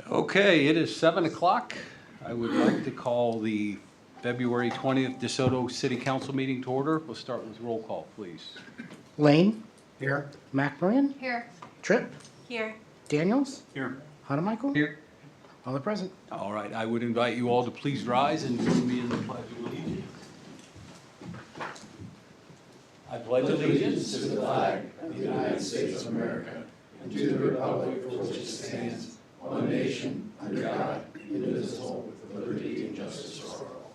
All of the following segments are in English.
Okay, it is 7 o'clock. I would like to call the February 20th DeSoto City Council meeting to order. We'll start with roll call, please. Lane, Here. McMillan, Here. Tripp, Here. Daniels, Here. Michael. Here. All are present. All right, I would invite you all to please rise and join me in the Pledge of Allegiance. I pledge allegiance to the flag of the United States of America, and to the republic for which it stands, one nation, under God, indivisible, with liberty and justice for all.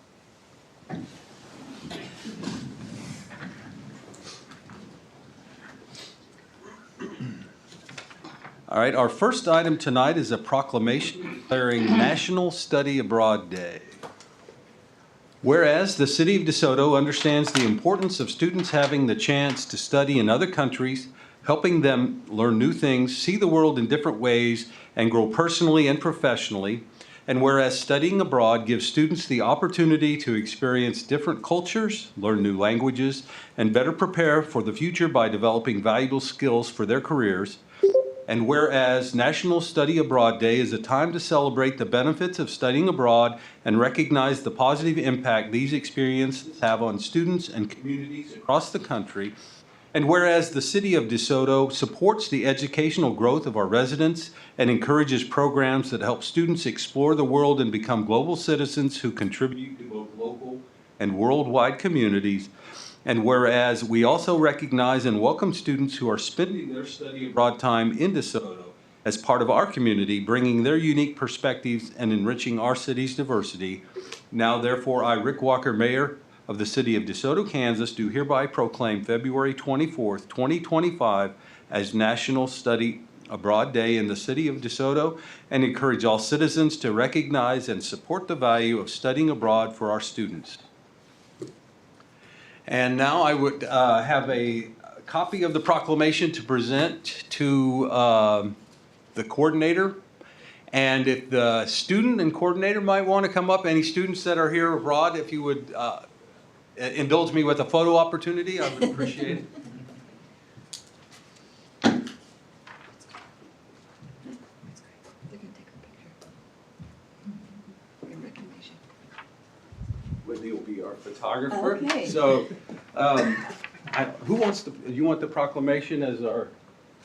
All right, our first item tonight is a proclamation declaring National Study Abroad Day. Whereas the City of DeSoto understands the importance of students having the chance to study in other countries, helping them learn new things, see the world in different ways, and grow personally and professionally. And whereas studying abroad gives students the opportunity to experience different cultures, learn new languages, and better prepare for the future by developing valuable skills for their careers. And whereas National Study Abroad Day is a time to celebrate the benefits of studying abroad and recognize the positive impact these experiences have on students and communities across the country. And whereas the City of DeSoto supports the educational growth of our residents and encourages programs that help students explore the world and become global citizens who contribute to both local and worldwide communities. And whereas we also recognize and welcome students who are spending their study abroad time in DeSoto as part of our community, bringing their unique perspectives and enriching our city's diversity. Now, therefore, I, Rick Walker, Mayor of the City of DeSoto, Kansas, do hereby proclaim February 24th, 2025 as National Study Abroad Day in the City of DeSoto, and encourage all citizens to recognize and support the value of studying abroad for our students. And now I would have a copy of the proclamation to present to the coordinator. And if the student and coordinator might want to come up, any students that are here abroad, if you would indulge me with a photo opportunity, I would appreciate it. Whitney will be our photographer. Okay. So, who wants to? You want the proclamation as our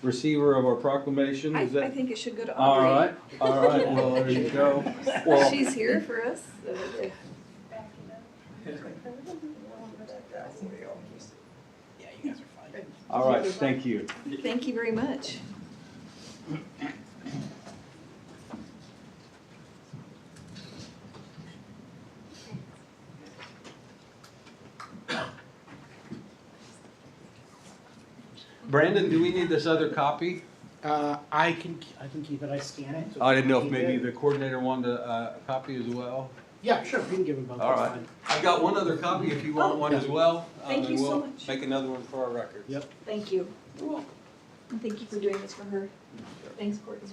receiver of our proclamation? I Is that think it should go to all Audrey. right? All right. Well, there you go. Well, She's here for us. all right. Thank you. Thank you very much. Brandon, do we need this other copy? I can keep it. I scan it. so I didn't know if keep maybe it. the coordinator wanted a copy as well. Yeah, sure. We can give them both. All That's right. fine. I've got one other copy if you want one as well. Thank you and so we'll much. make another one for our records. Yep. Thank you. You're welcome. And thank you for doing this for her. Thanks, Courtney.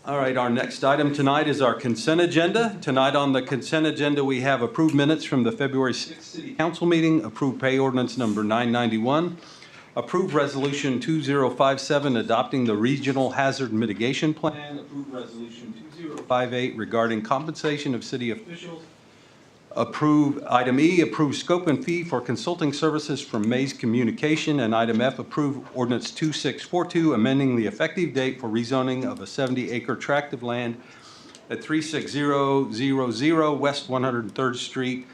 All right, our next item tonight is our consent agenda. Tonight on the consent agenda, we have approved minutes from the February 6th City Council meeting, approved pay ordinance number 991, approved resolution 2057 adopting the Regional Hazard Mitigation Plan, approved resolution 2058 regarding compensation of city officials, approve, item E, approve scope and fee for consulting services from Maze Communication, and item F, approve ordinance 2642, amending the effective date for rezoning of a 70-acre tract of land at 36000 West 103rd Street.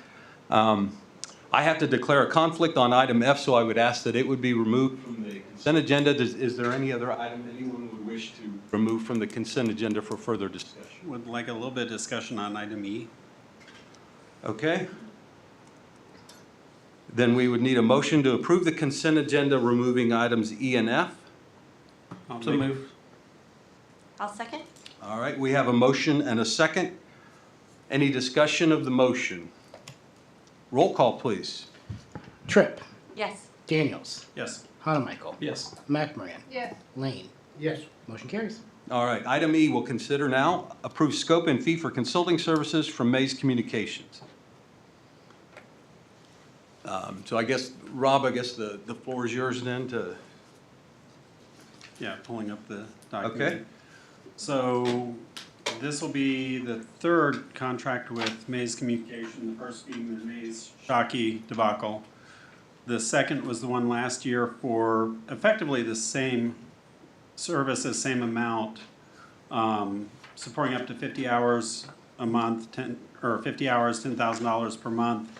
I have to declare a conflict on item F, so I would ask that it would be removed from the consent agenda. Is there any other item anyone would wish to remove from the consent agenda for further discussion? Would like a little bit of discussion on item E. Okay. Then we would need a motion to approve the consent agenda, removing items E and F. So move. I'll second. All right, we have a motion and a second. Any discussion of the motion? Roll call, please. Tripp, Yes. Daniels, Yes. Hanamichael, Yes. McMorran, Yes. Lane. Yes. Motion carries. All right, item E we'll consider now. Approve scope and fee for consulting services from Maze Communications. So I guess, Rob, the floor is yours then to, Yeah, pulling up the document. okay? So this will be the third contract with Maze Communication, the first being the Maze Shockey debacle. The second was the one last year for effectively the same services, same amount, supporting up to 50 hours a month, 50 hours, $10,000 per month,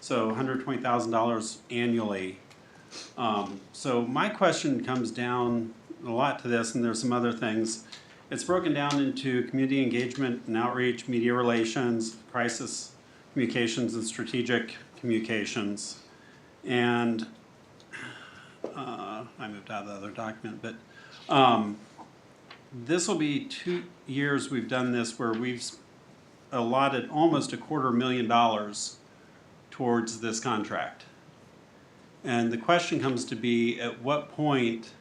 so $120,000 annually. So my question comes down a lot to this, and there's some other things. It's broken down into community engagement and outreach, media relations, crisis communications, and strategic communications. And I moved out of the other document, but this will be 2 years we've done this where we've allotted almost $250,000 towards this contract. And the question comes to be, at what point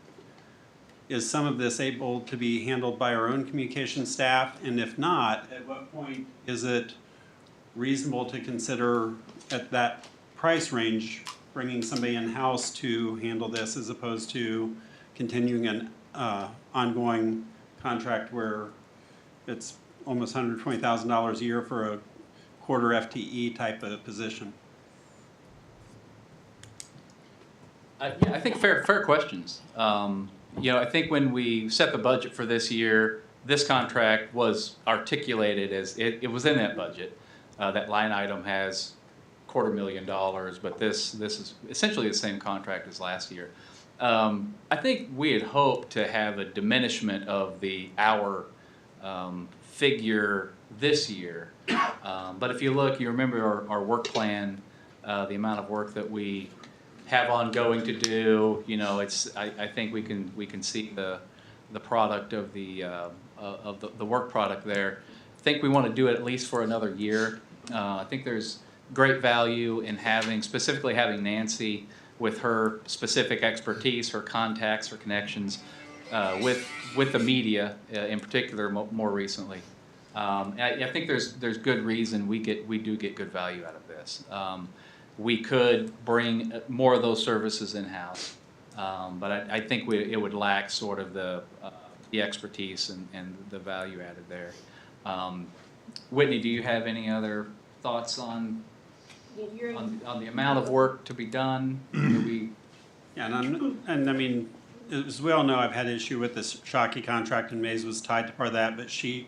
is some of this able to be handled by our own communication staff? And if not, at what point is it reasonable to consider at that price range bringing somebody in-house to handle this as opposed to continuing an ongoing contract where it's almost $120,000 a year for a quarter FTE type of position? Yeah, I think fair questions. I think when we set the budget for this year, this contract was articulated as, it was in that budget. That line item has $250,000, but this is essentially the same contract as last year. I think we had hoped to have a diminishment of the hour figure this year. But if you look, you remember our work plan, the amount of work that we have ongoing to do. I think we can see the product of the work product there. I think we want to do it at least for another year. I think there's great value in specifically having Nancy with her specific expertise, her contacts, her connections with the media in particular more recently. I think there's good reason we do get good value out of this. We could bring more of those services in-house, but I think it would lack sort of the expertise and the value added there. Whitney, do you have any other thoughts on the amount of work to be done? Yeah, and I mean, as we all know, I've had issue with this Shockey contract, and Maze was tied to part of that, but she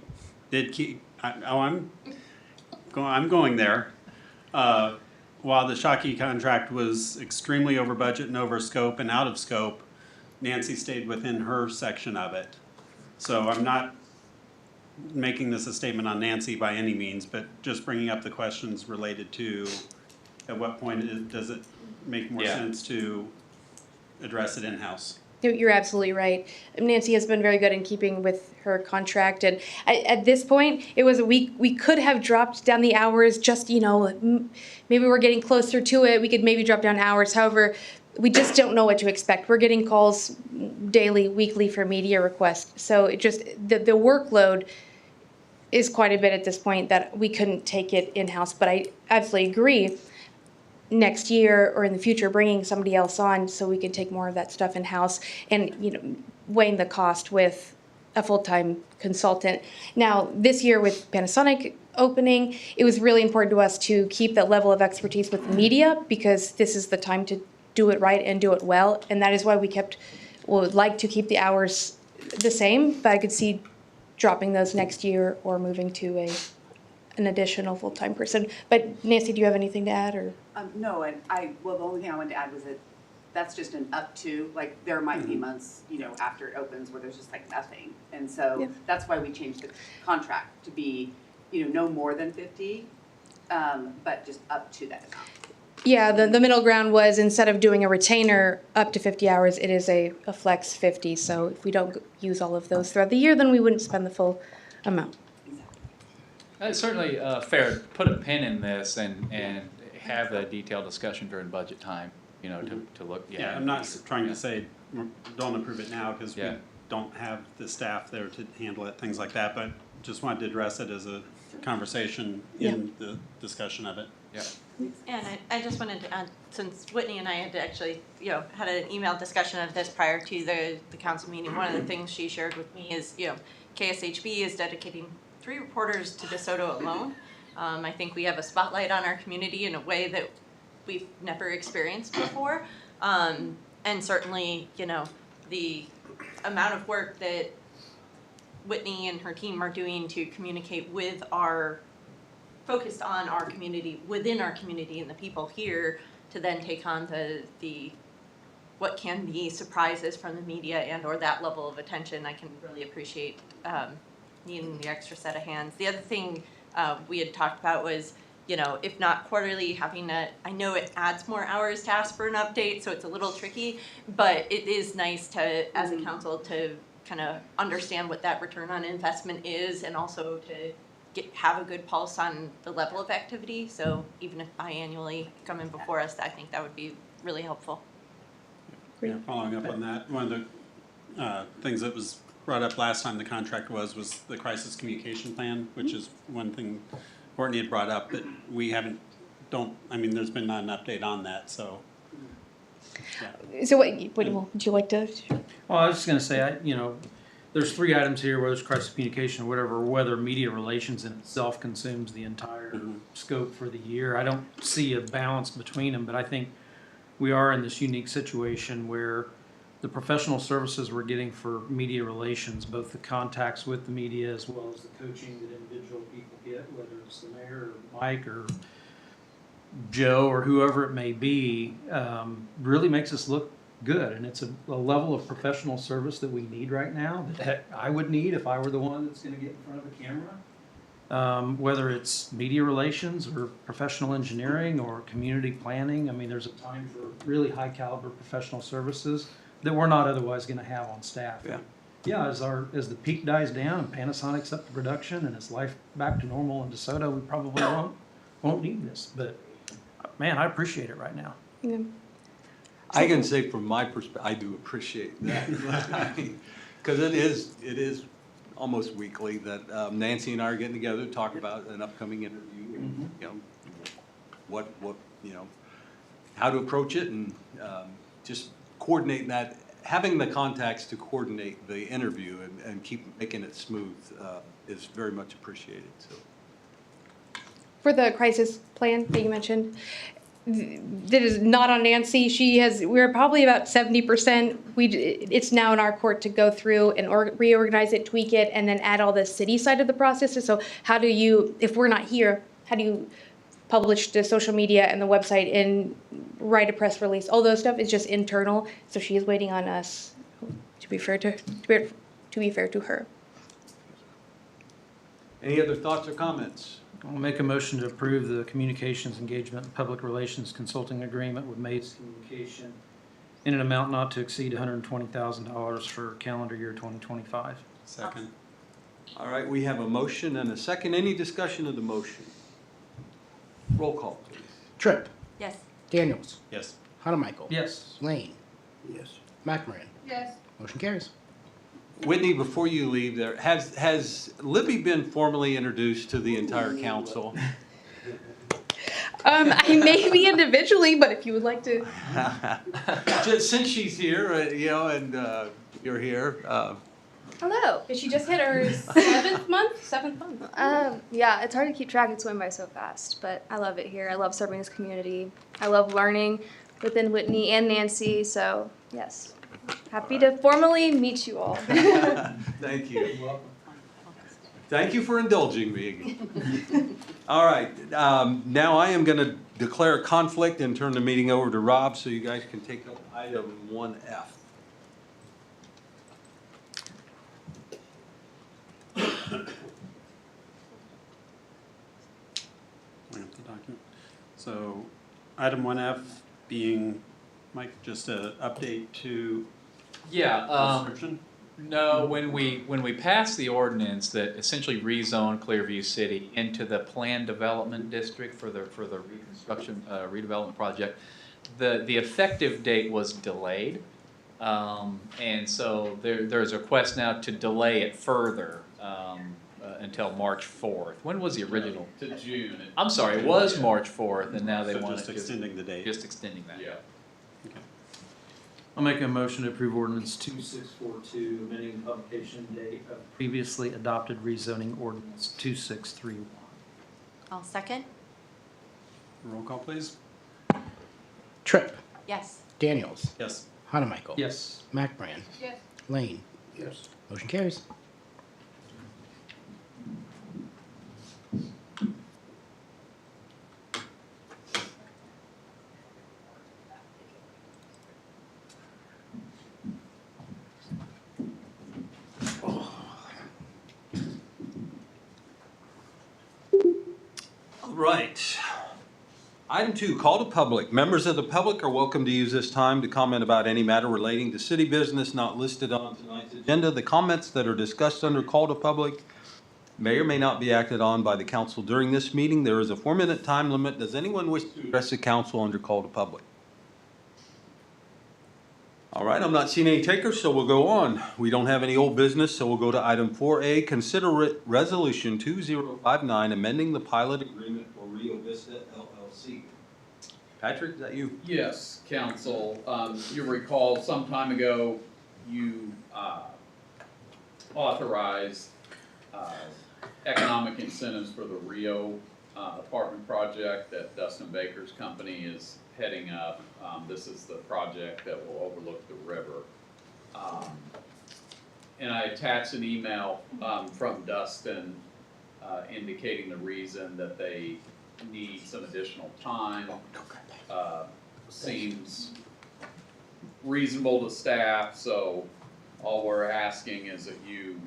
did keep, I'm going there. While the Shockey contract was extremely over budget and over scope and out of scope, Nancy stayed within her section of it. So I'm not making this a statement on Nancy by any means, but just bringing up the questions related to, at what point does it make more Yeah. sense to address it in-house? You're absolutely right. Nancy has been very good in keeping with her contract, and at this point, it was we could have dropped down the hours. Just maybe we're getting closer to it. We could maybe drop down hours. However, we just don't know what to expect. We're getting calls daily, weekly for media requests. So it just the workload is quite a bit at this point that we couldn't take it in-house. But I absolutely agree. Next year or in the future, bringing somebody else on so we can take more of that stuff in-house and, weighing the cost with a full-time consultant. Now, this year with Panasonic opening, it was really important to us to keep that level of expertise with media because this is the time to do it right and do it well. And that is why we would like to keep the hours the same, but I could see dropping those next year or moving to an additional full-time person. But Nancy, do you have anything to add or? No, and the only thing I wanted to add was that that's just an up to, like, there might be months, after it opens where there's just like nothing. And so Yeah. that's why we changed the contract to be, no more than 50, but just up to that amount. Yeah, the middle ground was instead of doing a retainer up to 50 hours, it is a flex 50. So if we don't use all of those throughout the year, then we wouldn't spend the full amount. It's certainly fair to put a pin in this and have a detailed discussion during budget time, to look. Yeah, I'm not trying to say don't approve it now because we Yeah. don't have the staff there to handle it, things like that, but just wanted to address it as a conversation in the discussion of it. Yeah. And I just wanted to add, since Whitney and I had actually, had an email discussion of this prior to the council meeting, one of the things she shared with me is, KSHB is dedicating 3 reporters to DeSoto alone. I think we have a spotlight on our community in a way that we've never experienced before. And certainly, the amount of work that Whitney and her team are doing to communicate with focused on our community, within our community and the people here to then take on the what can be surprises from the media and or that level of attention. I can really appreciate needing the extra set of hands. The other thing we had talked about was, if not quarterly, I know it adds more hours to ask for an update, so it's a little tricky, but it is nice to, as a council, to kind of understand what that return on investment is and also to have a good pulse on the level of activity. So even if biannually coming before us, I think that would be really helpful. Yeah, following up on that, one of the things that was brought up last time the contract was the crisis communication plan, which is one thing Courtney had brought up that we there's been not an update on that, so. Yeah. So what would you like to? Well, I was just gonna say, there's 3 items here, whether it's crisis communication or whatever, whether media relations in itself consumes the entire scope for the year. I don't see a balance between them, but I think we are in this unique situation where the professional services we're getting for media relations, both the contacts with the media as well as the coaching that individual people get, whether it's the mayor or Mike or Joe or whoever it may be, really makes us look good. And it's a level of professional service that we need right now that I would need if I were the one that's going to get in front of a camera. Whether it's media relations or professional engineering or community planning, there's a time for really high caliber professional services that we're not otherwise going to have on staff. Yeah, as the peak dies down and Panasonic's up to production and it's life back to normal in DeSoto, we probably won't need this. But man, I appreciate it right now. Yeah. I can say from my perspective, I do appreciate that. Because it is almost weekly that Nancy and I are getting together to talk about an upcoming interview and, what how to approach it and just coordinating that, having the contacts to coordinate the interview and keep making it smooth is very much appreciated. So. For the crisis plan that you mentioned, that is not on Nancy. We're probably about 70%. It's now in our court to go through and reorganize it, tweak it, and then add all the city side of the process. So how do you, if we're not here, how do you publish the social media and the website and write a press release? All those stuff is just internal. So she is waiting on us to be fair to her. Any other thoughts or comments? I'll make a motion to approve the communications engagement and public relations consulting agreement with Maze Communication in an amount not to exceed $120,000 for calendar year 2025. Second. All right, we have a motion and a second. Any discussion of the motion? Roll call, please. Tripp, Yes. Daniels, Yes. Hanamichael. Yes. Lane, Yes. McMorran. Yes. Motion carries. Whitney, before you leave there, has Libby been formally introduced to the entire council? I may be individually, but if you would like to. Just since she's here, and you're here, Hello. Did she just hit her seventh month? Yeah, it's hard to keep track. It's going by so fast, but I love it here. I love serving this community. I love learning within Whitney and Nancy. So yes, happy to formally meet you all. thank you. Thank you for indulging me. All right, now I am going to declare a conflict and turn the meeting over to Rob so you guys can take up item 1F. Bring up the document. So item 1F being, Mike, just an update to Yeah, description? no, when we passed the ordinance that essentially rezoned Clearview City into the planned development district for the reconstruction, redevelopment project, the effective date was delayed. And so there's a request now to delay it further, until March 4th. When was the original? To June. I'm sorry, it was March 4th, and now they So want just to extending the date. just extending that. Yeah. I'll make a motion to approve ordinance 2642, amending the publication date of previously adopted rezoning ordinance 2631. I'll second. Roll call, please. Tripp, Yes. Daniels, Yes. Hanamichael. Yes. McMorran. Yes. Lane. Yes. Motion carries. All right. Item 2, call to public. Members of the public are welcome to use this time to comment about any matter relating to city business not listed on tonight's agenda. The comments that are discussed under call to public may or may not be acted on by the council during this meeting. There is a 4-minute time limit. Does anyone wish to address the council under call to public? All right, I'm not seeing any takers, so we'll go on. We don't have any old business, so we'll go to item 4A. Consider resolution 2059, amending the pilot agreement for Rio Vista LLC. Patrick, is that you? Yes, council. You recall some time ago, you authorized economic incentives for the Rio apartment project that Dustin Baker's company is heading up. This is the project that will overlook the river. And I attached an email from Dustin indicating the reason that they need some additional time. Seems reasonable to staff, so all we're asking is that you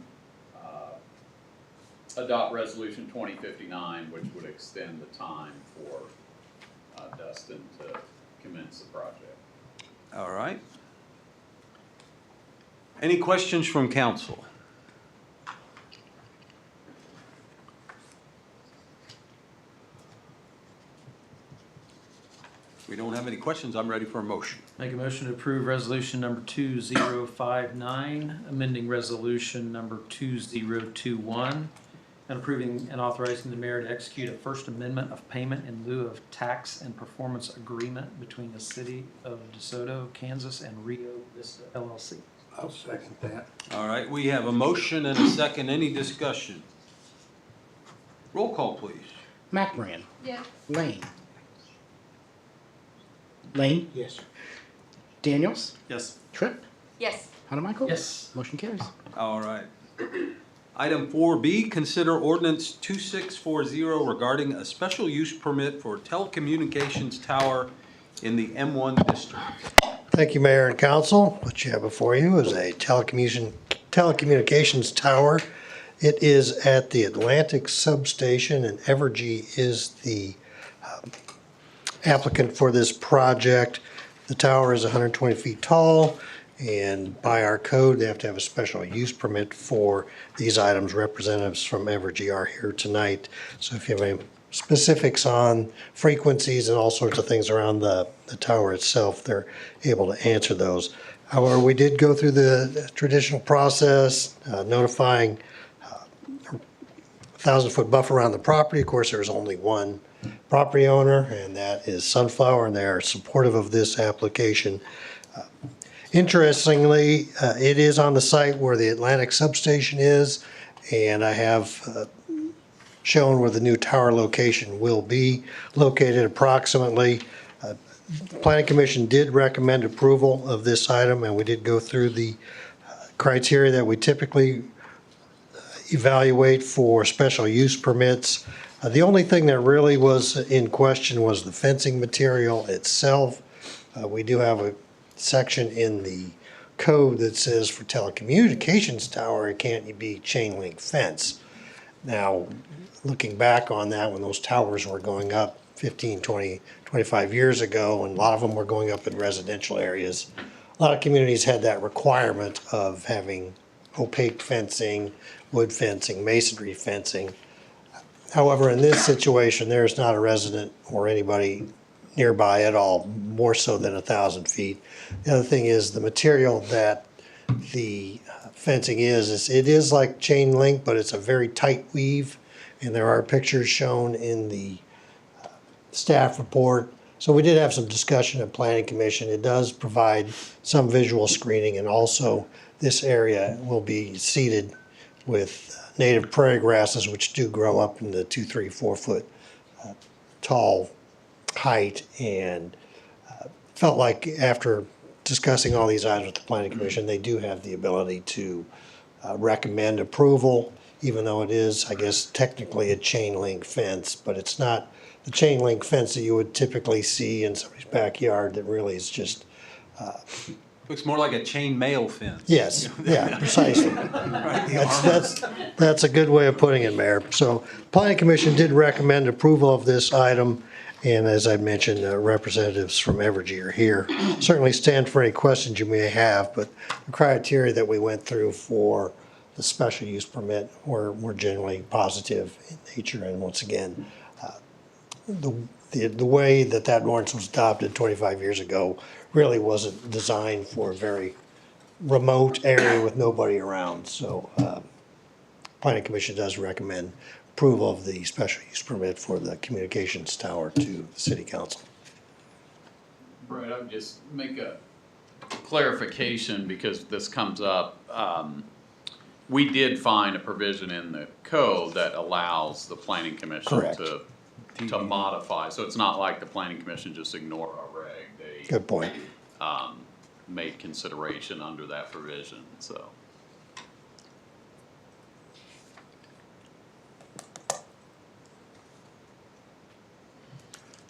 adopt resolution 2059, which would extend the time for Dustin to commence the project. All right. Any questions from council? If we don't have any questions, I'm ready for a motion. Make a motion to approve resolution number 2059, amending resolution number 2021, and approving and authorizing the mayor to execute a First Amendment of payment in lieu of tax and performance agreement between the city of DeSoto, Kansas, and Rio Vista LLC. I'll second that. All right, we have a motion and a second. Any discussion? Roll call, please. McMorran. Yes. Lane. Lane. Yes. Daniels, Yes. Tripp, Yes. Hanamichael. Yes. Motion carries. All right. Item 4B, consider ordinance 2640 regarding a special use permit for telecommunications tower in the M1 district. Thank you, Mayor and Council. What you have before you is a telecommunications tower It is at the Atlantic Substation, and Evergy is the applicant for this project. The tower is 120 feet tall, and by our code, they have to have a special use permit for these items. Representatives from Evergy are here tonight. So if you have any specifics on frequencies and all sorts of things around the tower itself, they're able to answer those. However, we did go through the traditional process, notifying 1,000-foot buffer around the property. Of course, there's only one property owner, and that is Sunflower, and they are supportive of this application. Interestingly, it is on the site where the Atlantic Substation is, and I have shown where the new tower location will be located approximately. The Planning Commission did recommend approval of this item, and we did go through the criteria that we typically evaluate for special use permits. The only thing that really was in question was the fencing material itself. We do have a section in the code that says for telecommunications tower, it can't be chain link fence. Now, looking back on that, when those towers were going up 15, 20, 25 years ago, and a lot of them were going up in residential areas, a lot of communities had that requirement of having opaque fencing, wood fencing, masonry fencing. However, in this situation, there's not a resident or anybody nearby at all, more so than 1,000 feet. The other thing is the material that the fencing is it is like chain link, but it's a very tight weave, and there are pictures shown in the staff report. So we did have some discussion at Planning Commission. It does provide some visual screening, and also this area will be seeded with native prairie grasses, which do grow up in the 2, 3, 4 foot tall height, and felt like after discussing all these items with the Planning Commission, they do have the ability to recommend approval, even though it is, I guess, technically a chain link fence, but it's not the chain link fence that you would typically see in somebody's backyard that really is just. Looks more like a chain mail fence. Yes, yeah, precisely. That's a good way of putting it, Mayor. So Planning Commission did recommend approval of this item, and as I mentioned, representatives from Evergy are here. Certainly stand for any questions you may have, but the criteria that we went through for the special use permit were generally positive in nature, and once again, the way that ordinance was adopted 25 years ago really wasn't designed for a very remote area with nobody around. So Planning Commission does recommend approval of the special use permit for the communications tower to the City Council. Brett, I would just make a clarification because this comes up. We did find a provision in the code that allows the Planning Commission Correct. to modify. So it's not like the Planning Commission just ignored our reg. They Good point. made consideration under that provision, so.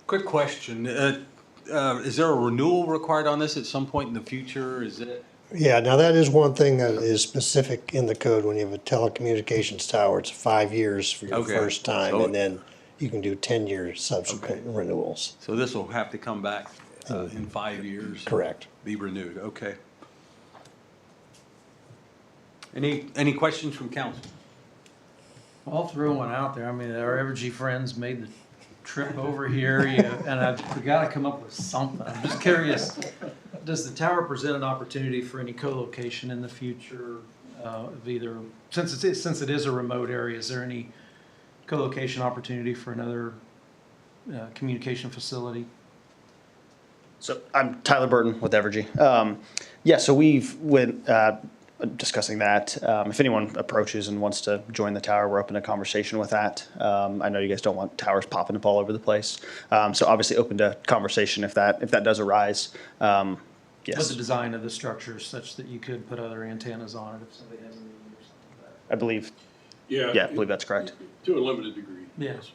Quick question. Is there a renewal required on this at some point in the future? Is it? Yeah, now that is one thing that is specific in the code. When you have a telecommunications tower, it's 5 years for your Okay. first time, So- and then you can do 10-year subsequent renewals. So this will have to come back in 5 years? Correct. Be renewed, okay. Any questions from council? I'll throw one out there. I mean, our Evergy friends made the trip over here, and we gotta come up with something. I'm just curious, does the tower present an opportunity for any co-location in the future of either, since it is a remote area, is there any co-location opportunity for another communication facility? So I'm Tyler Burton with Evergy. So we've went discussing that. If anyone approaches and wants to join the tower, we're open to conversation with that. I know you guys don't want towers popping up all over the place, so obviously open to conversation if that does arise. But Yes, the design of the structure is such that you could put other antennas on it if somebody has a need or something like that. I believe. Yeah. Yeah, I believe that's correct. To a limited degree. Yeah. Yes.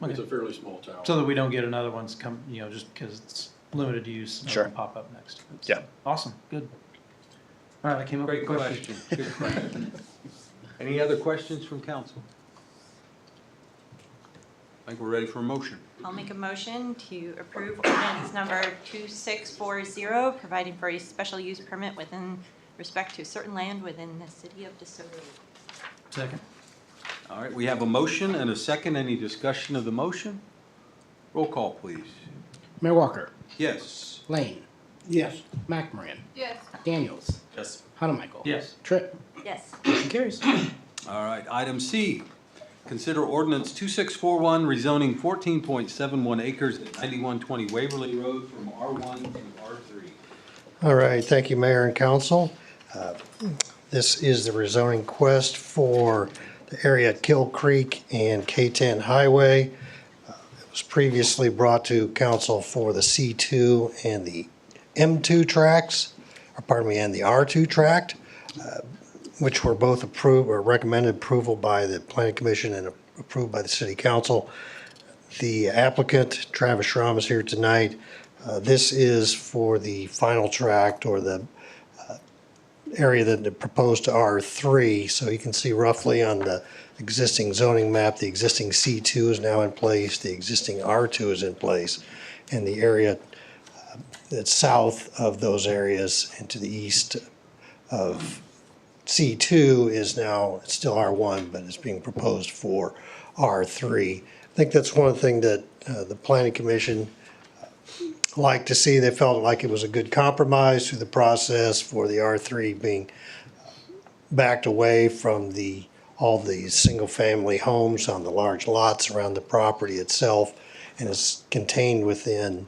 It's Okay. a fairly small tower. So that we don't get another one's come, just because it's limited use, and Sure. it'll pop up next. Yeah. Awesome, good. All right, I came up with Great a question. question, good question. Any other questions from council? I think we're ready for a motion. I'll make a motion to approve ordinance number 2640, providing for a special use permit within respect to certain land within the city of DeSoto. Second. All right, we have a motion and a second. Any discussion of the motion? Roll call, please. Mayor Walker. Yes. Lane. Yes. McMorran. Yes. Daniels. Yes. Honeymichael. Yes. Tripp. Yes. Motion carries. All right, item C. Consider ordinance 2641 rezoning 14.71 acres at 9120 Waverly Road from R1 to R3. All right, thank you, Mayor and Council. This is the rezoning quest for the area at Kill Creek and K-10 Highway. It was previously brought to council for the C2 and the M2 tracts, and the R2 tract, which were both approved or recommended approval by the Planning Commission and approved by the City Council. The applicant, Travis Schramm, is here tonight. This is for the final tract or the area that they proposed to R3. So you can see roughly on the existing zoning map, the existing C2 is now in place, the existing R2 is in place, and the area that's south of those areas and to the east of C2 is now, it's still R1, but it's being proposed for R3. I think that's one of the things that the Planning Commission liked to see. They felt like it was a good compromise through the process for the R3 being backed away from all the single-family homes on the large lots around the property itself, and is contained within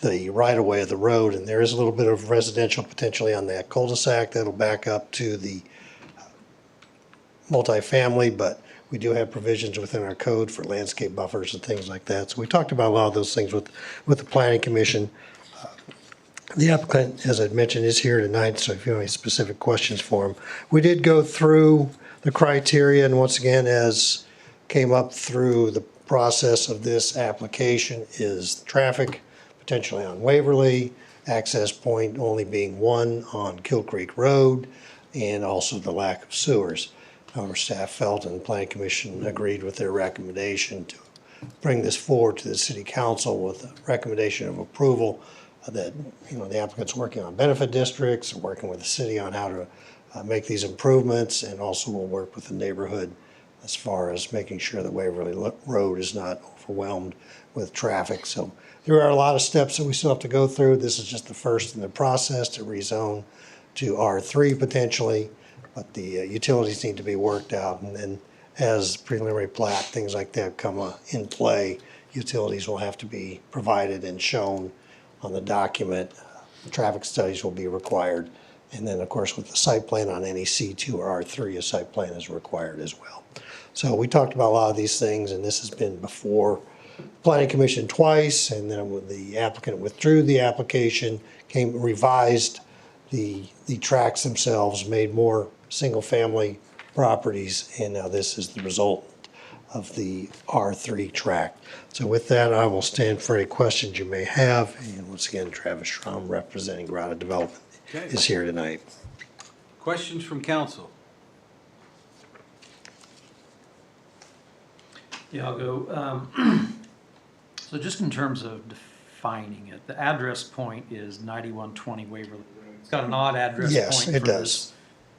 the right-of-way of the road. And there is a little bit of residential potentially on that cul-de-sac that'll back up to the multifamily, but we do have provisions within our code for landscape buffers and things like that. So we talked about a lot of those things with the Planning Commission. The applicant, as I mentioned, is here tonight, so if you have any specific questions for him. We did go through the criteria, and once again, as came up through the process of this application, is traffic potentially on Waverly, access point only being one on Kill Creek Road, and also the lack of sewers. However, staff felt and the Planning Commission agreed with their recommendation to bring this forward to the City Council with a recommendation of approval that, the applicant's working on benefit districts, working with the city on how to make these improvements, and also will work with the neighborhood as far as making sure that Waverly Road is not overwhelmed with traffic. So there are a lot of steps that we still have to go through. This is just the first in the process to rezone to R3 potentially. But the utilities need to be worked out, and then as preliminary plat, things like that come in play, utilities will have to be provided and shown on the document. Traffic studies will be required. And then, of course, with the site plan on any C2 or R3, a site plan is required as well. So we talked about a lot of these things, and this has been before Planning Commission twice, and then when the applicant withdrew the application, revised the tracts themselves, made more single-family properties, and now this is the result of the R3 tract. So with that, I will stand for any questions you may have. And once again, Travis Schramm, representing Grata Development, is here tonight. Questions from council? Yeah, I'll go. So just in terms of defining it, the address point is 9120 Waverly Road. It's got an odd address Yes, point it for does. this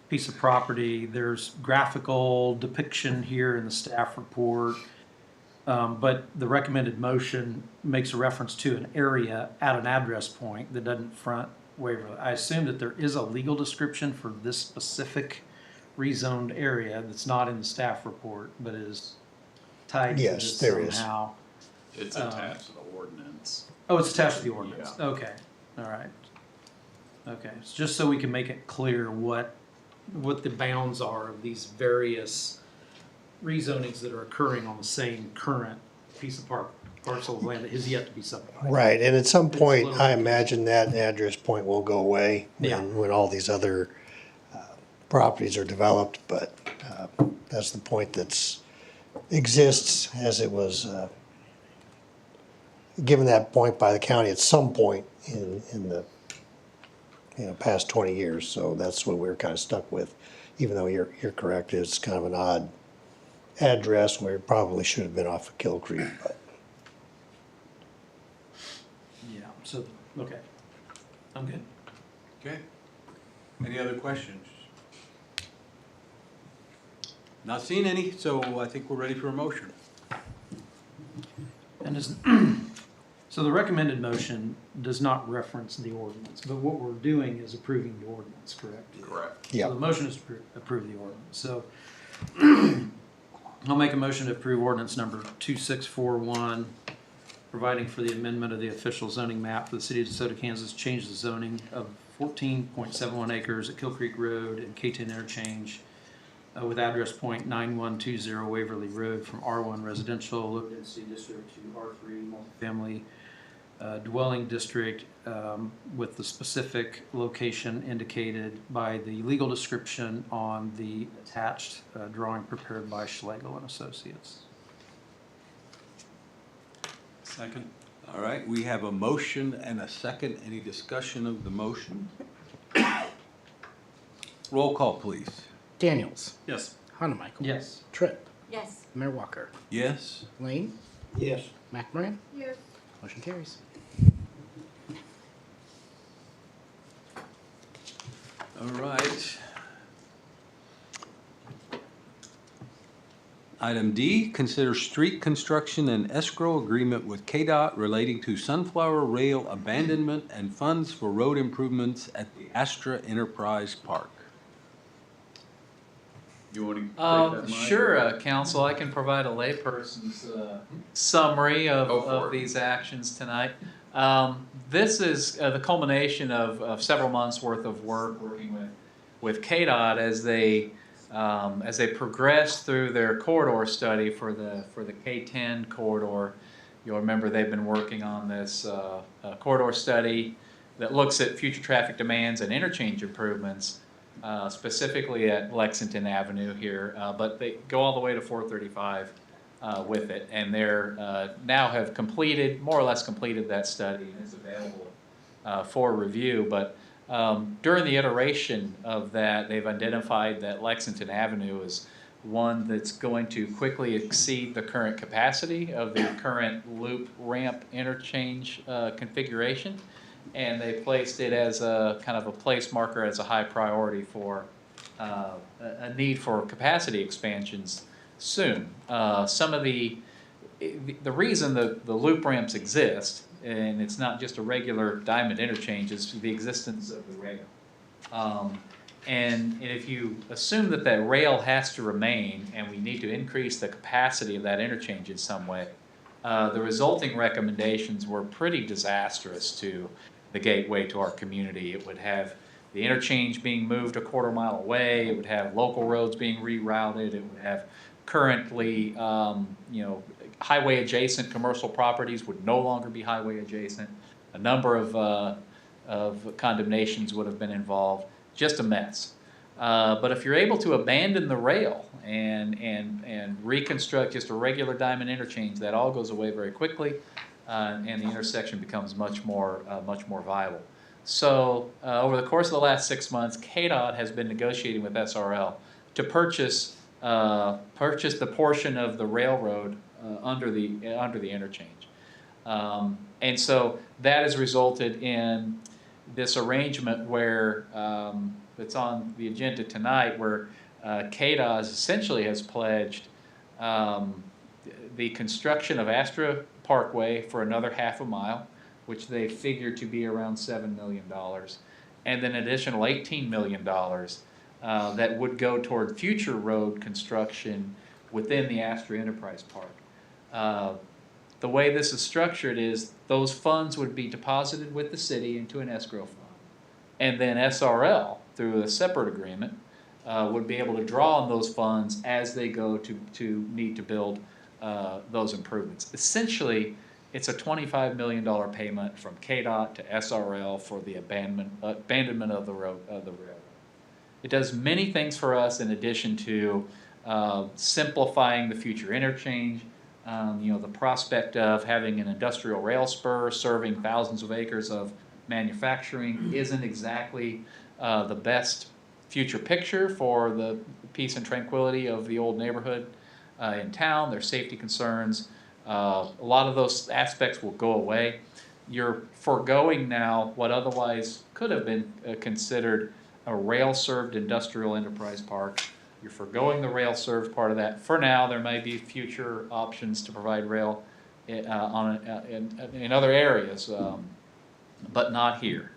piece of property. There's graphical depiction here in the staff report, but the recommended motion makes a reference to an area at an address point that doesn't front Waverly. I assume that there is a legal description for this specific rezoned area that's not in the staff report, but is tied to Yes, this there is. somehow. It's attached to the ordinance. Oh, it's attached to the ordinance. Yeah. Okay, all right. Okay, it's just so we can make it clear what the bounds are of these various rezonings that are occurring on the same current piece of parcel of land that is yet to be subdivided. Right, and at some It's a point, little I confusing. imagine that address point will go away Yeah. when all these other properties are developed, but that's the point that's exists as it was given that point by the county at some point in the past 20 years. So that's what we were kind of stuck with, even though you're correct, it's kind of an odd address where it probably should have been off of Kill Creek, but. Yeah, so, okay. I'm good. Okay. Any other questions? Not seeing any, so I think we're ready for a motion. And is, so the recommended motion does not reference the ordinance, but what we're doing is approving the ordinance, correct? Correct. Yeah. So the motion is to approve the ordinance. So I'll make a motion to approve ordinance number 2641, providing for the amendment of the official zoning map for the city of DeSoto, Kansas, change the zoning of 14.71 acres at Kill Creek Road and K-10 interchange with address point 9120 Waverly Road from R1 residential low density district to R3 multifamily dwelling district with the specific location indicated by the legal description on the attached drawing prepared by Schlegel and Associates. Second. All right, we have a motion and a second. Any discussion of the motion? Roll call, please. Daniels. Yes. Hanemichael. Yes. Tripp. Yes. Mayor Walker. Yes? Lane. Yes. McMoran. Yes. Motion carries. All right. Item D, consider street construction and escrow agreement with KDOT relating to Sunflower Rail abandonment and funds for road improvements at the Astra Enterprise Park. You want to take that, Mike? Sure, Council, I can provide a layperson's summary Go for of it. these actions tonight. This is the culmination of several months' worth of work working with KDOT as they progress through their corridor study for the K-10 corridor. You'll remember they've been working on this corridor study that looks at future traffic demands and interchange improvements, specifically at Lexington Avenue here, but they go all the way to 435 with it, and they're now have completed, more or less completed that study, and it's available for review. But during the iteration of that, they've identified that Lexington Avenue is one that's going to quickly exceed the current capacity of the current loop ramp interchange configuration, and they placed it as a kind of a place marker as a high priority for a need for capacity expansions soon. Some of the reason the loop ramps exist, and it's not just a regular diamond interchange, is the existence of the rail. And if you assume that that rail has to remain and we need to increase the capacity of that interchange in some way, the resulting recommendations were pretty disastrous to the gateway to our community. It would have the interchange being moved a quarter mile away, it would have local roads being rerouted, it would have currently, highway adjacent commercial properties would no longer be highway adjacent. A number of condemnations would have been involved. Just a mess. But if you're able to abandon the rail and reconstruct just a regular diamond interchange, that all goes away very quickly, and the intersection becomes much more viable. So over the course of the last 6 months, KDOT has been negotiating with SRL to purchase the portion of the railroad under the interchange, and so that has resulted in this arrangement where it's on the agenda tonight, where KDOT essentially has pledged the construction of Astra Parkway for another half a mile, which they figure to be around $7 million, and then an additional $18 million that would go toward future road construction within the Astra Enterprise Park. The way this is structured is those funds would be deposited with the city into an escrow fund, and then SRL, through a separate agreement, would be able to draw on those funds as they go to need to build those improvements. Essentially, it's a $25 million payment from KDOT to SRL for the abandonment of the railroad. It does many things for us in addition to simplifying the future interchange. The prospect of having an industrial rail spur serving thousands of acres of manufacturing isn't exactly the best future picture for the peace and tranquility of the old neighborhood in town. There's safety concerns. A lot of those aspects will go away. You're foregoing now what otherwise could have been considered a rail-served industrial enterprise park. You're foregoing the rail-served part of that. For now, there may be future options to provide rail in other areas, but not here.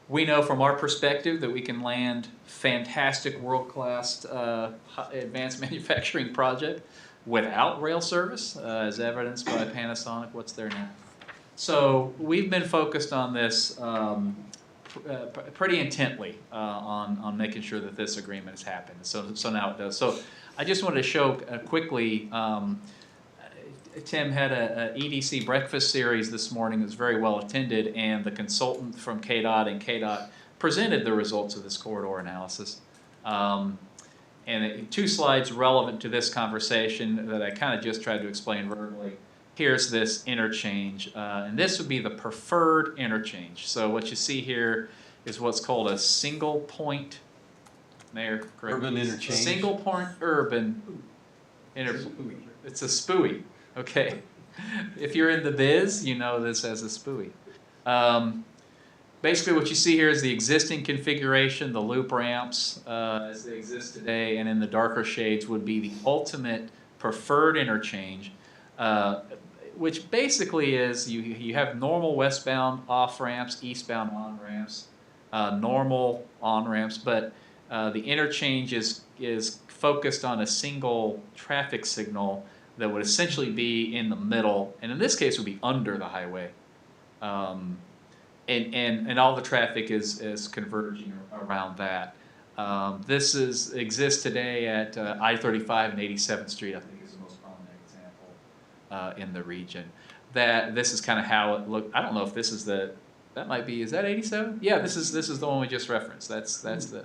We know from our perspective that we can land fantastic world-class advanced manufacturing project without rail service, as evidenced by Panasonic, what's there now. So we've been focused on this pretty intently on making sure that this agreement has happened. So now it does. So I just wanted to show quickly, Tim had a EDC breakfast series this morning that was very well attended, and the consultant from KDOT and KDOT presented the results of this corridor analysis. And 2 slides relevant to this conversation that I kind of just tried to explain verbally. Here's this interchange, and this would be the preferred interchange. So what you see here is what's called a single point, Mayor, correct? Urban interchange. Single point urban it's a SPUI, okay? If you're in the biz, you know this as a SPUI. Basically what you see here is the existing configuration, the loop ramps as they exist today, and in the darker shades would be the ultimate preferred interchange, which basically is you have normal westbound off-ramps, eastbound on-ramps, normal on-ramps, but the interchange is focused on a single traffic signal that would essentially be in the middle, and in this case would be under the highway. And all the traffic is converging around that. This exists today at I-35 and 87th Street, I think is the most prominent example in the region. That this is kind of how it looked. I don't know if this is that might be, is that 87? Yeah, this is the one we just referenced. That's the,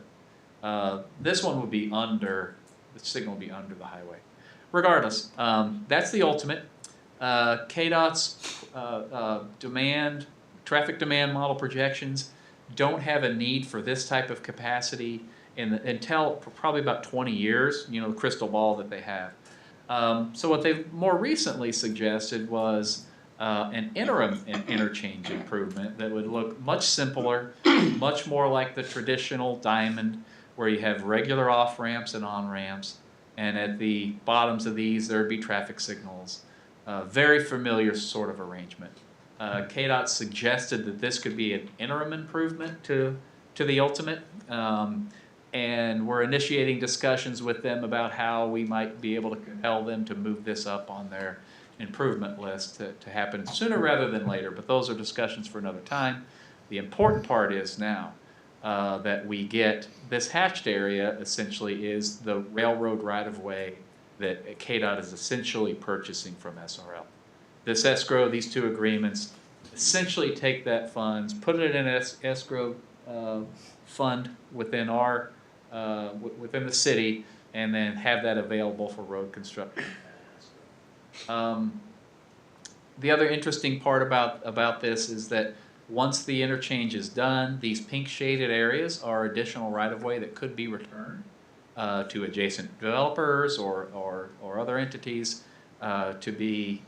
this one would be under, the signal would be under the highway. Regardless, that's the ultimate. KDOT's traffic demand model projections don't have a need for this type of capacity until probably about 20 years, you know, the crystal ball that they have. So what they've more recently suggested was an interim interchange improvement that would look much simpler, much more like the traditional diamond, where you have regular off-ramps and on-ramps, and at the bottoms of these there would be traffic signals. Very familiar sort of arrangement. KDOT suggested that this could be an interim improvement to the ultimate, and we're initiating discussions with them about how we might be able to compel them to move this up on their improvement list to happen sooner rather than later, but those are discussions for another time. The important part is now that we get this hatched area essentially is the railroad right-of-way that KDOT is essentially purchasing from SRL. This escrow, these 2 agreements, essentially take that funds, put it in an escrow fund within our within the city, and then have that available for road construction. The other interesting part about this is that once the interchange is done, these pink shaded areas are additional right-of-way that could be returned to adjacent developers or other entities to be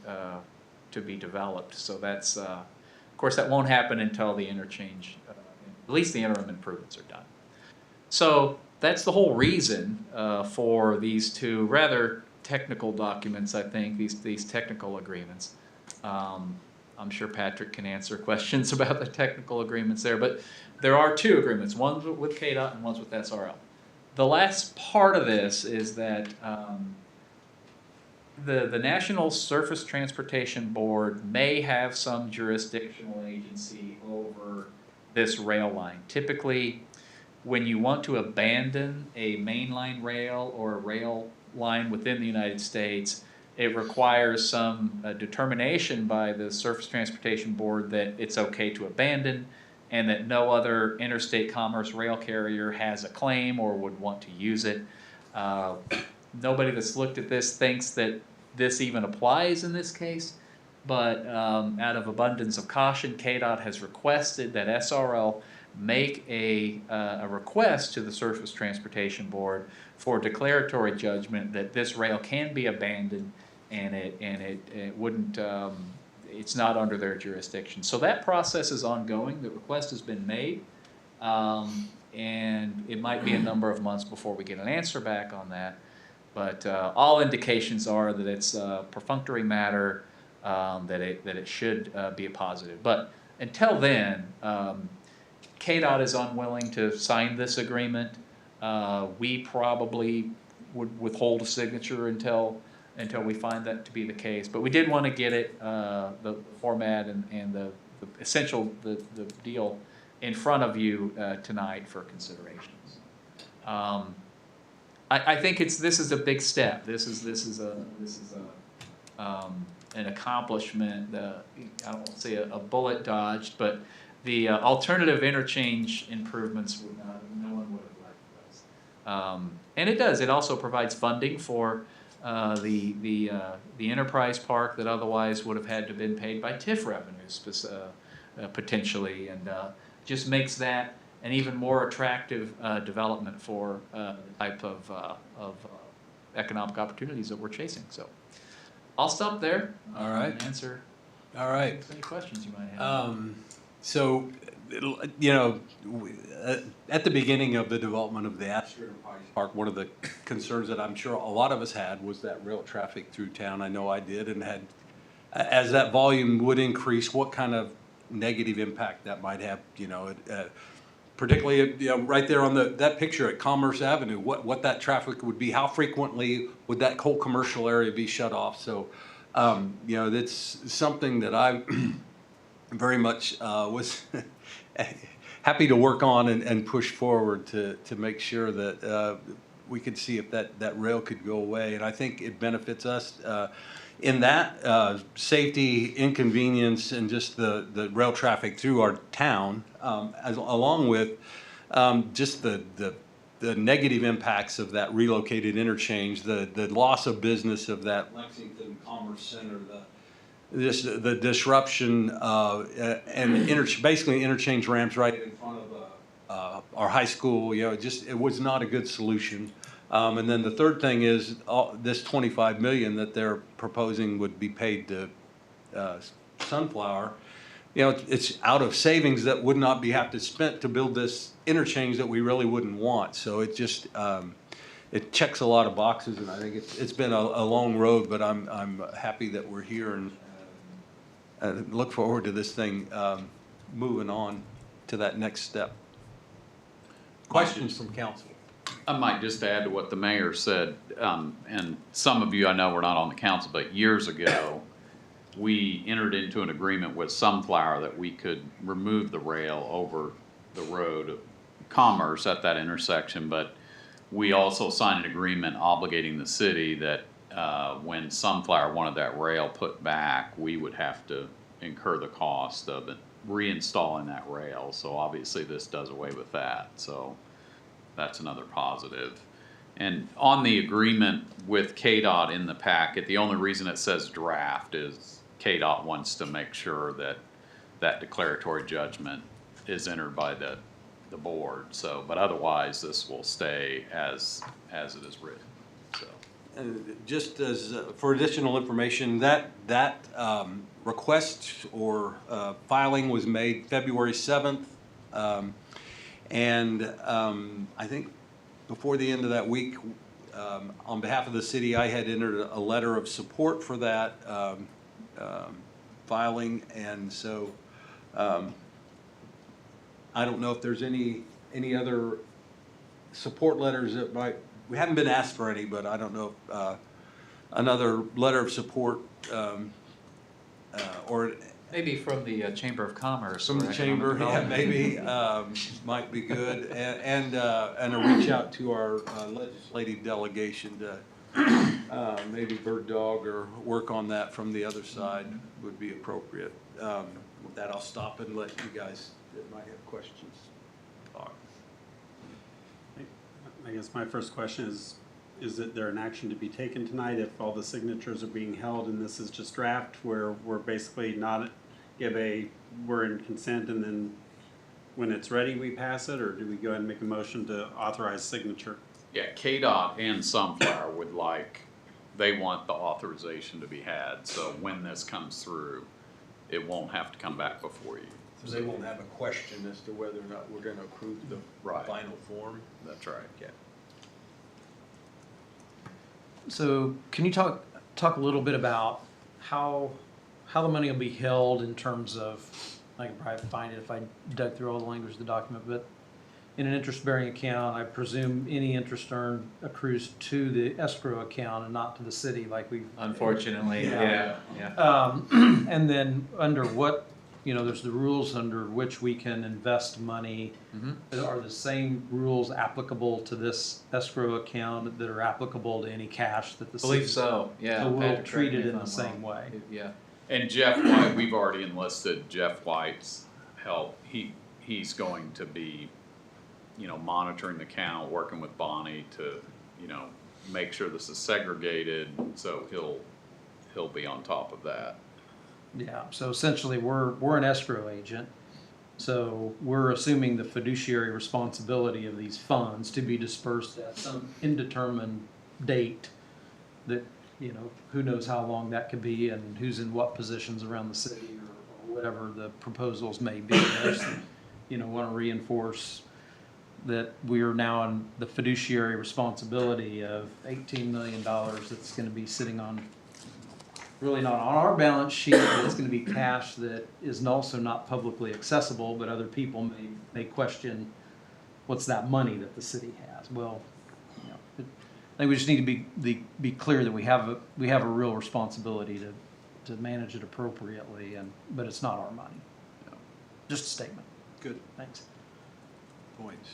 developed. So that's, of course, that won't happen until the interchange, at least the interim improvements are done. So that's the whole reason for these 2 rather technical documents, I think, these technical agreements. I'm sure Patrick can answer questions about the technical agreements there, but there are 2 agreements, one's with KDOT and one's with SRL. The last part of this is that the National Surface Transportation Board may have some jurisdictional agency over this rail line. Typically, when you want to abandon a mainline rail or a rail line within the United States, it requires some determination by the Surface Transportation Board that it's okay to abandon and that no other interstate commerce rail carrier has a claim or would want to use it. Nobody that's looked at this thinks that this even applies in this case, but out of abundance of caution, KDOT has requested that SRL make a request to the Surface Transportation Board for declaratory judgment that this rail can be abandoned and it wouldn't, it's not under their jurisdiction. So that process is ongoing. The request has been made. And it might be a number of months before we get an answer back on that. But all indications are that it's a perfunctory matter, that it should be a positive. But until then, KDOT is unwilling to sign this agreement. We probably would withhold a signature until we find that to be the case. But we did want to get it, the format and the essential, the deal in front of you tonight for considerations. I think this is a big step. This is an accomplishment. I don't want to say a bullet dodged, but the alternative interchange improvements no one would have liked those. And it does. It also provides funding for the enterprise park that otherwise would have had to have been paid by TIF revenues potentially, and just makes that an even more attractive development for the type of economic opportunities that we're chasing. So I'll stop there. All right. And answer any questions you might have. So, you know, at the beginning of the development of the Astor Enterprise Park, one of the concerns that I'm sure a lot of us had was that rail traffic through town. I know I did, and had, as that volume would increase, what kind of negative impact that might have, you know, particularly, you know, right there on that picture at Commerce Avenue, what that traffic would be, how frequently would that whole commercial area be shut off? So, you know, that's something that I very much was happy to work on and push forward to make sure that we could see if that rail could go away. And I think it benefits us in that safety, inconvenience, and just the rail traffic through our town, along with just the negative impacts of that relocated interchange, the loss of business of that Lexington Commerce Center, the disruption and basically interchange ramps right in front of our high school. You know, it was not a good solution. And then the third thing is this $25 million that they're proposing would be paid to Sunflower. You know, it's out of savings that would not have to spent to build this interchange that we really wouldn't want. So it just it checks a lot of boxes, and I think it's been a long road, but I'm happy that we're here and look forward to this thing moving on to that next step. Questions from council? I might just add to what the mayor said, and some of you I know were not on the council, but years ago, we entered into an agreement with Sunflower that we could remove the rail over the road of Commerce at that intersection, but we also signed an agreement obligating the city that when Sunflower wanted that rail put back, we would have to incur the cost of it, reinstalling that rail. So obviously this does away with that. So that's another positive. And on the agreement with KDOT in the packet, the only reason it says draft is KDOT wants to make sure that that declaratory judgment is entered by the board. So, but otherwise this will stay as it is written. So. Just as for additional information, that request or filing was made February 7th, and I think before the end of that week, on behalf of the city, I had entered a letter of support for that filing, and so I don't know if there's any other support letters that might. We haven't been asked for any, but I don't know if another letter of support or Maybe from the Chamber of Commerce. from the chamber, yeah, maybe might be good, and a reach out to our legislative delegation to maybe bird dog or work on that from the other side would be appropriate. With that, I'll stop and let you guys that might have questions talk. I guess my first question is, is it there an action to be taken tonight if all the signatures are being held and this is just draft where we're basically not, we're in consent and then when it's ready, we pass it, or do we go ahead and make a motion to authorize signature? Yeah, KDOT and Sunflower would like, they want the authorization to be had, so when this comes through, it won't have to come back before you. So they won't have a question as to whether or not we're gonna approve the Right. final form? That's right. Okay. So can you talk a little bit about how the money will be held in terms of, I can probably find it if I dug through all the language of the document, but in an interest-bearing account, I presume any interest earned accrues to the escrow account and not to the city like we've. Unfortunately, Yeah. yeah. And then under what, there's the rules under which we can invest money. Are the same rules applicable to this escrow account that are applicable to any cash that the I city? believe so, yeah. So we'll Patrick, treat correct me it if in the I'm same wrong. way. Yeah. And Jeff White, we've already enlisted Jeff White's help. He's going to be, monitoring the account, working with Bonnie to, make sure this is segregated, so he'll be on top of that. Yeah, so essentially, we're an escrow agent, so we're assuming the fiduciary responsibility of these funds to be dispersed at some indeterminate date that, who knows how long that could be and who's in what positions around the city or whatever the proposals may be. I just, want to reinforce that we are now on the fiduciary responsibility of $18 million that's going to be sitting on, really not on our balance sheet, but it's going to be cash that is also not publicly accessible, but other people may question what's that money that the city has. Well, I think we just need to be clear that we have a real responsibility to manage it appropriately, but it's not our money. Just a statement. Good Thanks. points.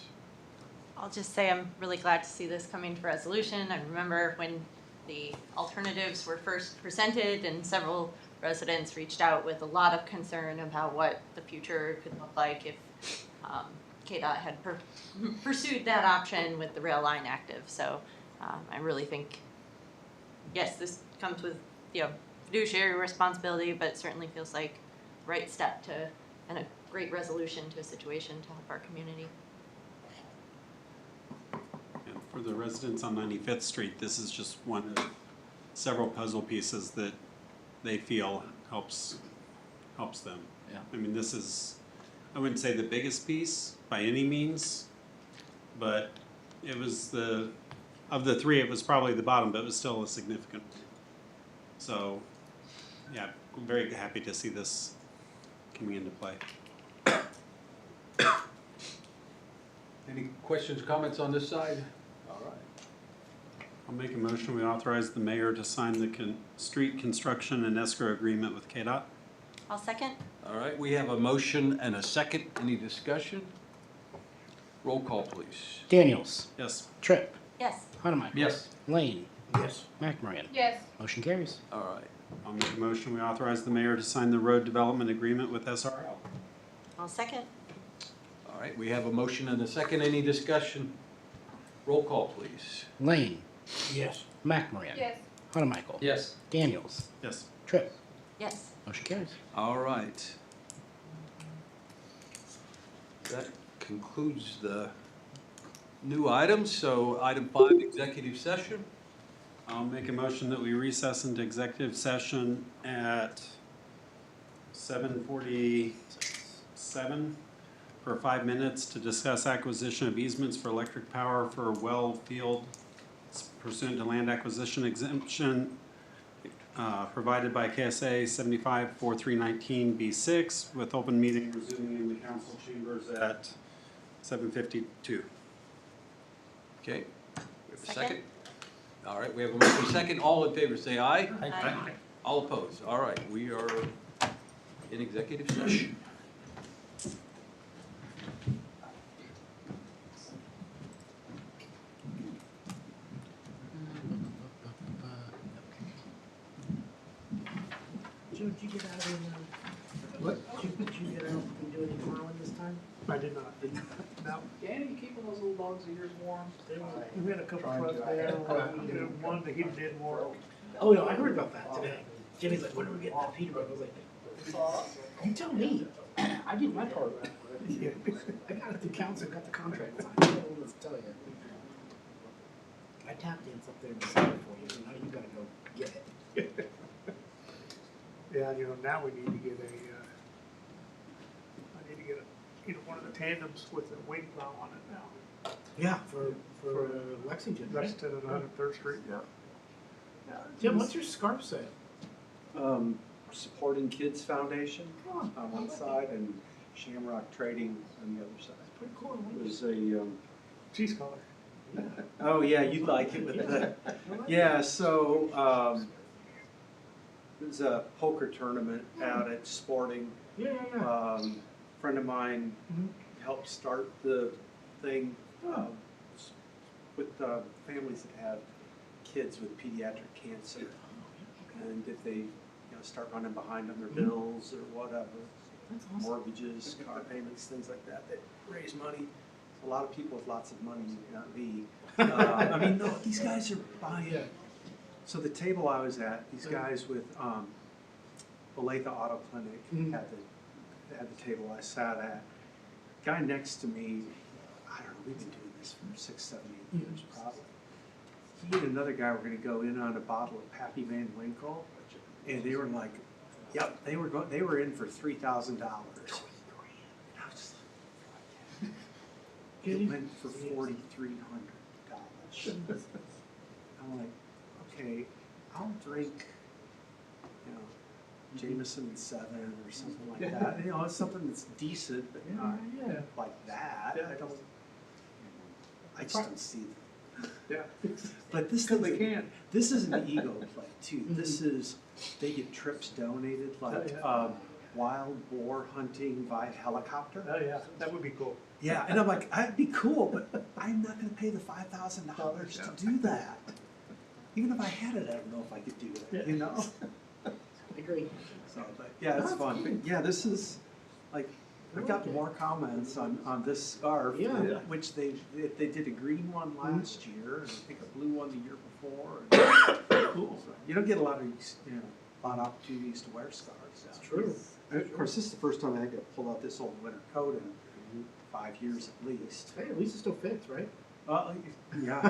I'll just say I'm really glad to see this coming to resolution. I remember when the alternatives were first presented and several residents reached out with a lot of concern about what the future could look like if KDOT had pursued that option with the rail line active. So I really think, yes, this comes with, fiduciary responsibility, but it certainly feels like the right step to, and a great resolution to a situation to help our community. And for the residents on 95th Street, this is just one of several puzzle pieces that they feel helps them. Yeah. I mean, this is, I wouldn't say the biggest piece by any means, but it was of the three, it was probably the bottom, but it was still a significant one. So, yeah, I'm very happy to see this coming into play. Any questions, comments on this side? All right. I'll make a motion, we authorize the mayor to sign the street construction and escrow agreement with KDOT. I'll second. All right, we have a motion and a second. Any discussion? Roll call, please. Daniels. Yes. Tripp. Yes. Honemaker. Yes. Lane. Yes. McMorran. Yes. Motion carries. All right. I'll make a motion, we authorize the mayor to sign the road development agreement with SRL. I'll second. All right, we have a motion and a second. Any discussion? Roll call, please. Lane. Yes. McMorran. Yes. Honemaker. Yes. Daniels. Yes. Tripp. Yes. Motion carries. All right. That concludes the new items. So item 5, executive session. I'll make a motion that we recess into executive session at 7:47 for 5 minutes to discuss acquisition of easements for electric power for well field pursuant to land acquisition exemption provided by KSA 75-4319B6 with open meeting resuming in the council chambers at 7:52. Okay. We have a Second. second. All right, we have a motion second. All in favor, say aye. Aye. All opposed. All right, we are in executive session. Joe, did you get out of What? did you get out and do any filing this time? I did not. No. Danny, you keep those little dogs of yours warm? We had a couple floods there, one that he did work. Oh, no, I heard about that today. Jimmy's like, when are we getting that Peterbilt? I was like, you tell me. I did my part. Yeah. I got it through council, got the contract signed. I don't know what to tell you. I tap dance up there and sign it for you, so now you gotta go get it. Yeah, now we need to get I need to get one of the tandems with a wing plow on it now. Yeah, for Lexington, right? Lexington and 103rd Street, yeah. Jim, what's your scarf say? Supporting Kids Foundation Oh, on one side and Shamrock Trading on the other side. pretty cool. It was a, Cheese collar. oh yeah, you'd like it with the, yeah, so, it was a poker tournament out at Sporting. Yeah. Friend of mine helped start the thing, with, families that have kids with pediatric cancer. And if they, start running behind on their bills or whatever, That's awesome. mortgages, car payments, things like that, they raise money. A lot of people with lots of money, not me. I mean, no, these guys are buying. So the table I was at, these guys with Olathe Auto Clinic had the table I sat at. Guy next to me, I don't know, we've been doing this for 6, 7, 8 years probably. He and another guy were gonna go in on a bottle of Pappy Van Winkle, and they were like, yep, they were in for $3,000. And I was just like, it went for $4,300. I'm like, okay, I'll drink, Jameson 7 or something like that. It's something that's decent, but not like that. I just don't see that. Yeah. But this Because they can. This is an ego play too. This is, they get trips donated, like wild boar hunting by helicopter. Oh, yeah, that would be cool. Yeah, and I'm like, that'd be cool, but I'm not gonna pay the $5,000 to do that. Even if I had it, I don't know if I could do it, I agree. So, but yeah, it's fun. But yeah, this is, like, I've got more comments on this scarf, which they did a green one last year, and I think a blue one the year before. Cool. You don't get a lot of opportunities to wear scarves. That's true. And of course, this is the first time I had to pull out this old winter coat in 5 years at least. Hey, at least it still fits, right? Yeah.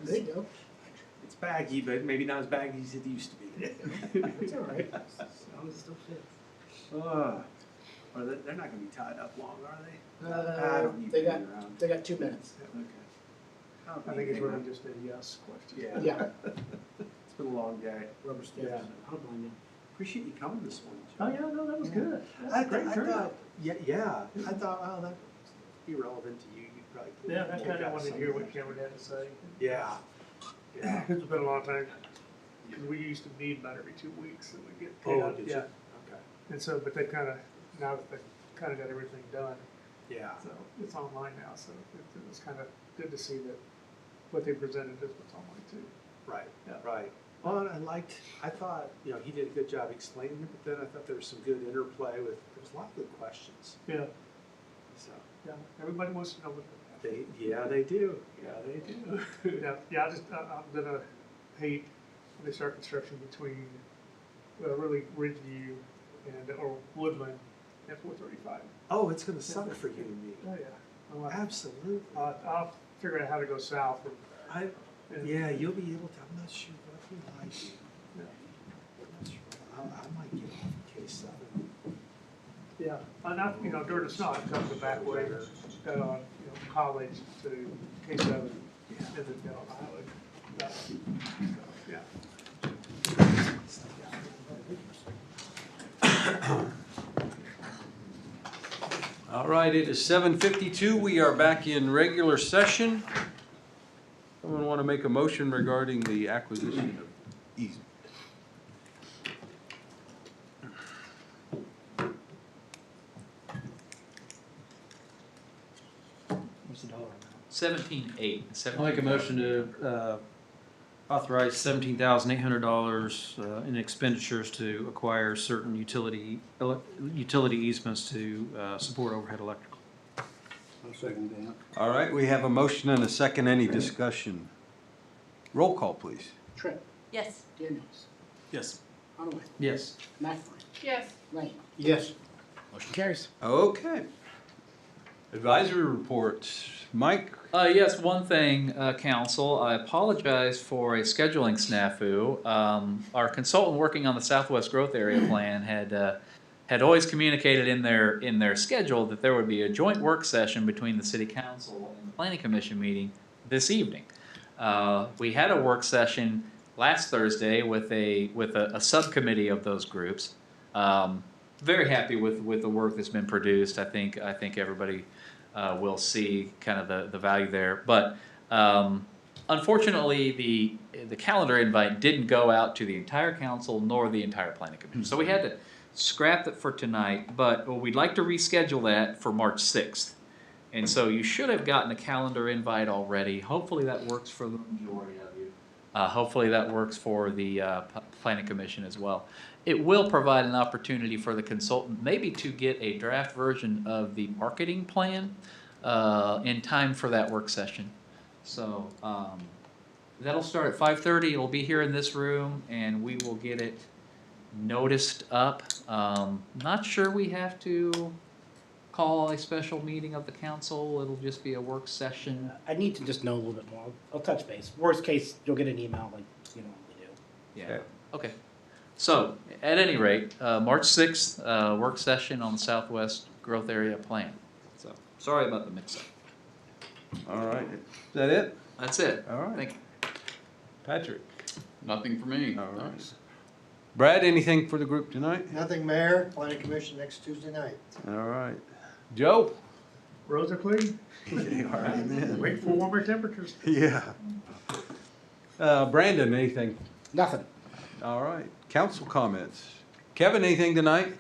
There you go. It's baggy, but maybe not as baggy as it used to be. It's all right. As long as it still fits. They're not gonna be tied up long, are they? I don't need They to got, be around. they got 2 minutes. Okay. I think it's really just a yes question. Yeah. It's been a long day. Rubber stamps. Yeah. I don't mind you. Appreciate you coming this morning, Oh, Joe. yeah, no, that was good. I thought, I thought, oh, that'd be relevant to you. You'd probably. Yeah, I kind of wanted to hear what Cameron had to say. Yeah. Yeah. It's been a long time. We used to meet about every 2 weeks and we get paid Oh, out. did you? Yeah. Okay. And so, but they kind of, now that they kind of got everything done, Yeah. so it's online now, so it was kind of good to see that what they presented is what's online too. Right, Yeah. right. Well, and I thought, he did a good job explaining it, but then I thought there was some good interplay with, there was a lot of good questions. Yeah, So, yeah, everybody wants to know what they do. Yeah, they do. Yeah, I'm gonna hate when they start construction between, really Ridgeview or Woodland and 435. Oh, it's gonna suck for you and me. Oh, yeah. Absolutely. I'll figure out how to go south. Yeah, you'll be able to, I'm not sure what we like you. I'm not sure. I might get off K7. Yeah, and during the snow, I come the back way, college to K7, and then down the highway. All right, it is 7:52. We are back in regular session. Someone want to make a motion regarding the acquisition of easement? What's the dollar amount? 17.8. I'll make a motion to authorize $17,800 in expenditures to acquire certain utility easements to support overhead electrical. I'll second that. All right, we have a motion and a second. Any discussion? Roll call, please. Trent, Yes. Daniels, Yes. Conaway, Yes. McElroy, Yes. Lane. Yes. Motion carries. Okay. Advisory reports. Mike? Yes, one thing, council, I apologize for a scheduling snafu. Our consultant working on the Southwest Growth Area Plan had always communicated in their schedule that there would be a joint work session between the City Council and the Planning Commission meeting this evening. We had a work session last Thursday with a subcommittee of those groups. Very happy with the work that's been produced. I think everybody will see kind of the value there. But unfortunately, the calendar invite didn't go out to the entire council nor the entire planning commission. So we had to scrap it for tonight, but we'd like to reschedule that for March 6th. And so you should have gotten a calendar invite already. Hopefully that works for the majority of you. Hopefully that works for the planning commission as well. It will provide an opportunity for the consultant maybe to get a draft version of the marketing plan in time for that work session. So that'll start at 5:30. It'll be here in this room, and we will get it noticed up. Not sure we have to call a special meeting of the council. It'll just be a work session. I need to just know a little bit more. I'll touch base. Worst case, you'll get an email like you normally do. Yeah. Okay. So, at any rate, March 6th, work session on the Southwest Growth Area Plan. So, sorry about the mix-up. All right. Is that it? That's it. All right. Thank you. Patrick? Nothing for me. All right. Thanks. Brad, anything for the group tonight? Nothing, Mayor. Planning Commission next Tuesday night. All right. Joe? Roads are clean. All right, man. Wait for warmer temperatures. Yeah. Brandon, anything? Nothing. All right. Council comments. Kevin, anything tonight?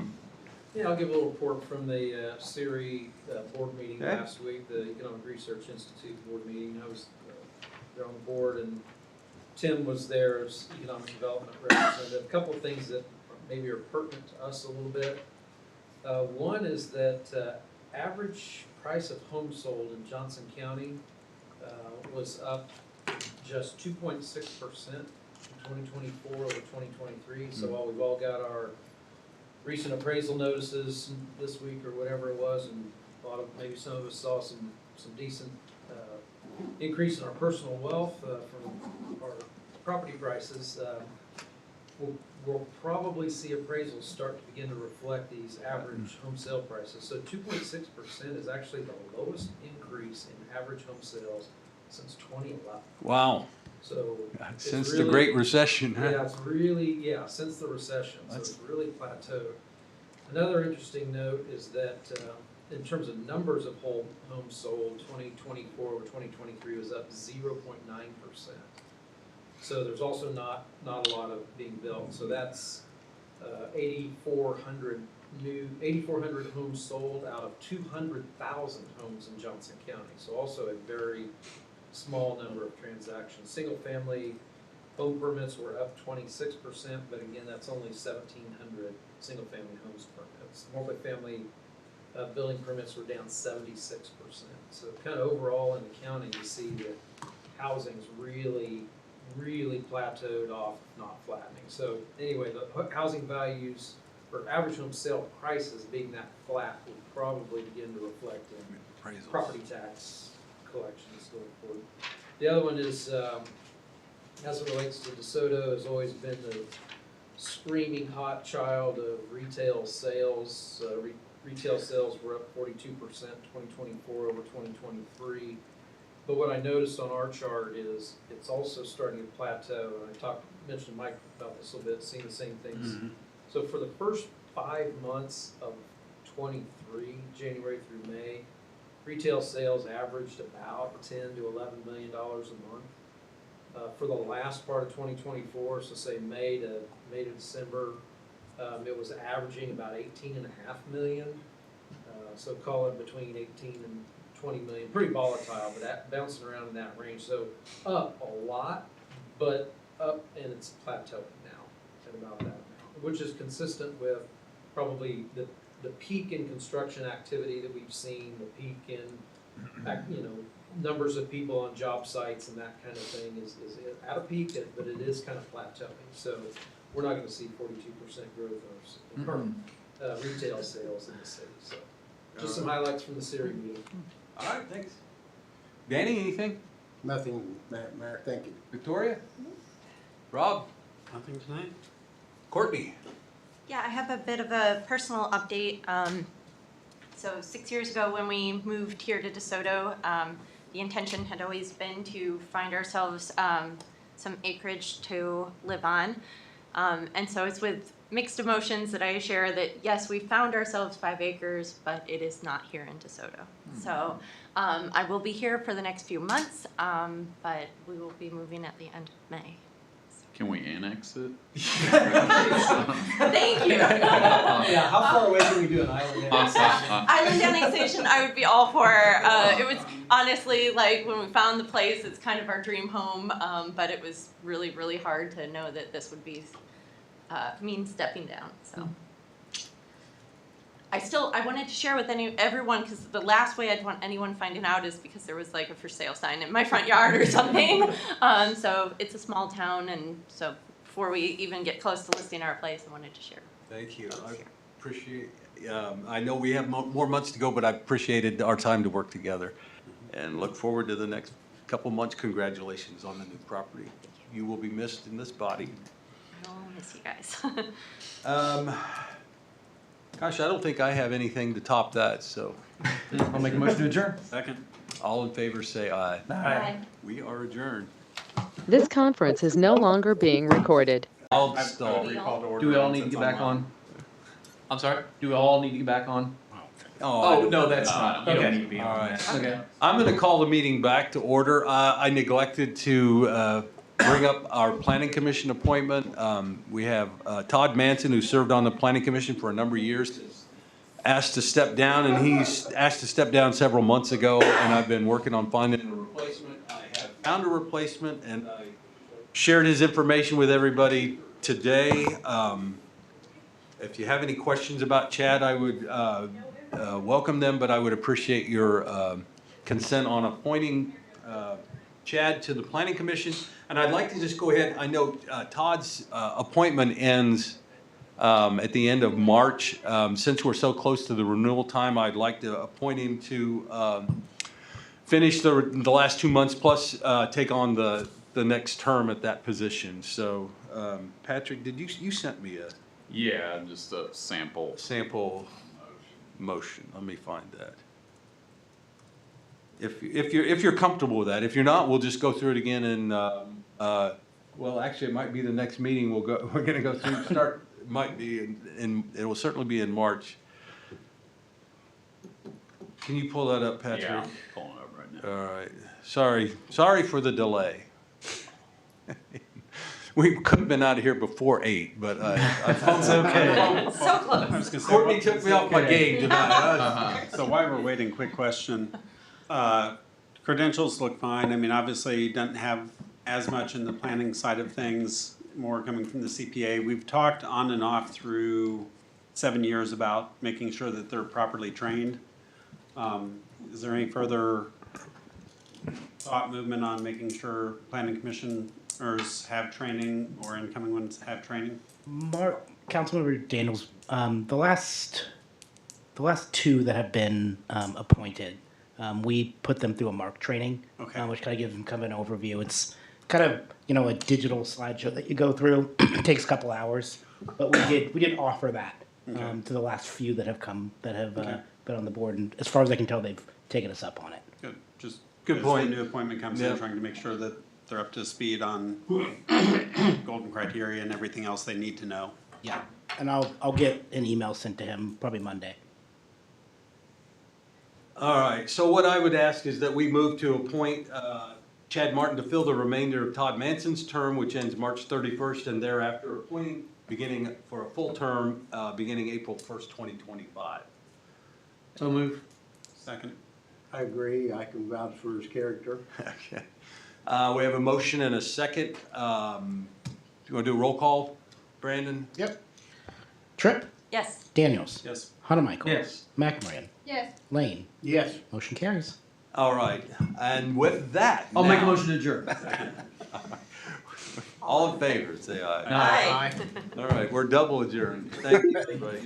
Yeah, I'll give a little report from the SERI board meeting Okay. last week, the Economic Research Institute board meeting. I was there on the board, and Tim was there as economic development representative. A couple of things that maybe are pertinent to us a little bit. One is that average price of homes sold in Johnson County was up just 2.6% in 2024 over 2023. So while we've all got our recent appraisal notices this week or whatever it was, and maybe some of us saw some decent increase in our personal wealth from our property prices, we'll probably see appraisals start to begin to reflect these average home sale prices. So 2.6% is actually the lowest increase in average home sales since 2011. Wow. So Since it's the really, Great Recession, huh? yeah, it's really, since the recession, so it's really plateaued. Another interesting note is that in terms of numbers of homes sold, 2024 over 2023 was up 0.9%. So there's also not a lot of being built. So that's 8,400 homes sold out of 200,000 homes in Johnson County. So also a very small number of transactions. Single family home permits were up 26%, but again, that's only 1,700 single family homes permits. Multifamily building permits were down 76%. So kind of overall in the county, you see that housing's really plateaued off, not flattening. So anyway, the housing values or average home sale prices being that flat will probably begin to reflect in property tax collections going forward. The other one is, as it relates to DeSoto, has always been the screaming hot child of retail sales. Retail sales were up 42% 2024 over 2023. But what I noticed on our chart is it's also starting to plateau. And I mentioned to Mike about this a little bit, seeing the same things. Mm-hmm. So for the first 5 months of 23, January through May, retail sales averaged about $10 to $11 million a month. For the last part of 2024, so say May to December, it was averaging about 18.5 million. So call it between 18 and 20 million. Pretty volatile, but bouncing around in that range. So up a lot, but up, and it's plateauing now at about that amount, which is consistent with probably the peak in construction activity that we've seen, the peak in numbers of people on job sites and that kind of thing is at a peak, but it is kind of plateauing. So we're not going to see 42% growth in our retail sales in the city. So just some highlights from the Siri meeting. All right, thanks. Danny, anything? Nothing, Mayor, thank you. Victoria? Rob? Nothing tonight? Courtney? Yeah, I have a bit of a personal update. So 6 years ago when we moved here to DeSoto, the intention had always been to find ourselves some acreage to live on. And so it's with mixed emotions that I share that, yes, we found ourselves 5 acres, but it is not here in DeSoto. So I will be here for the next few months, but we will be moving at the end of May. Can we annex it? Thank you. Yeah, how far away can we do an island annexation? Island annexation, I would be all for. It was honestly like when we found the place, it's kind of our dream home, but it was really, really hard to know that this would be mean stepping down. So I wanted to share with everyone because the last way I'd want anyone finding out is because there was like a for sale sign in my front yard or something. So it's a small town, and so before we even get close to listing our place, I wanted to share. Thank you. I appreciate, I know we have more months to go, but I appreciated our time to work together and look forward to the next couple months. Congratulations on the new property. You will be missed in this body. I will miss you guys. Gosh, I don't think I have anything to top that, so. I'll make a motion to adjourn. Second. All in favor, say aye. Bye. We are adjourned. This conference is no longer being recorded. I'll I've stall. recalled to order Do we all once need to it's get back online. on? I'm sorry? Do we all need to get back on? Oh, no, that's not, you don't Okay. need to be All on right. that. Okay. I'm going to call the meeting back to order. I neglected to bring up our planning commission appointment. We have Todd Manson, who served on the planning commission for a number of years, asked to step down, and he's asked to step down several months ago, and I've been working on finding a replacement. I have found a replacement, and I shared his information with everybody today. If you have any questions about Chad, I would welcome them, but I would appreciate your consent on appointing Chad to the planning commission. And I'd like to just go ahead, I know Todd's appointment ends at the end of March. Since we're so close to the renewal time, I'd like to appoint him to finish the last 2 months plus take on the next term at that position. So Patrick, did you sent me a Yeah, just a sample. motion? Let me find that. If you're comfortable with that. If you're not, we'll just go through it again and well, actually, it might be the next meeting we're gonna go through, it might be it will certainly be in March. Can you pull that up, Patrick? Yeah, I'm pulling it up right now. All right. Sorry for the delay. We could have been out of here before 8, but I It's okay. So close. I was gonna say, Courtney took me off my game tonight. So while we're waiting, quick question. Credentials look fine. I mean, obviously, you don't have as much in the planning side of things, more coming from the CPA. We've talked on and off through 7 years about making sure that they're properly trained. Is there any further thought movement on making sure planning commissioners have training or incoming ones have training? Councilmember Daniels, the last 2 that have been appointed, we put them through a MARC training, Okay. which kind of gives them kind of an overview. It's kind of a digital slideshow that you go through. It takes a couple hours, but we did offer that Okay. to the last few that have come that have Okay. been on the board, and as far as I can tell, they've taken us up on it. Good, just Good as point. the new appointment comes Yeah. in, trying to make sure that they're up to speed on golden criteria and everything else they need to know. Yeah, and I'll get an email sent to him probably Monday. All right, so what I would ask is that we move to appoint Chad Martin to fill the remainder of Todd Manson's term, which ends March 31st, and thereafter appointing beginning for a full term beginning April 1st, 2025. So move. Second. I agree, I can vouch for his character. Okay. We have a motion and a second. You want to do a roll call, Brandon? Yep. Tripp, Yes. Daniels, Yes. Hanamichael, Yes. McMorran, Yes. Lane. Yes. Motion carries. All right, and with that. I'll make a now- motion to adjourn. All in favor, say aye. Aye. All right, we're double adjourned. Thank you, everybody.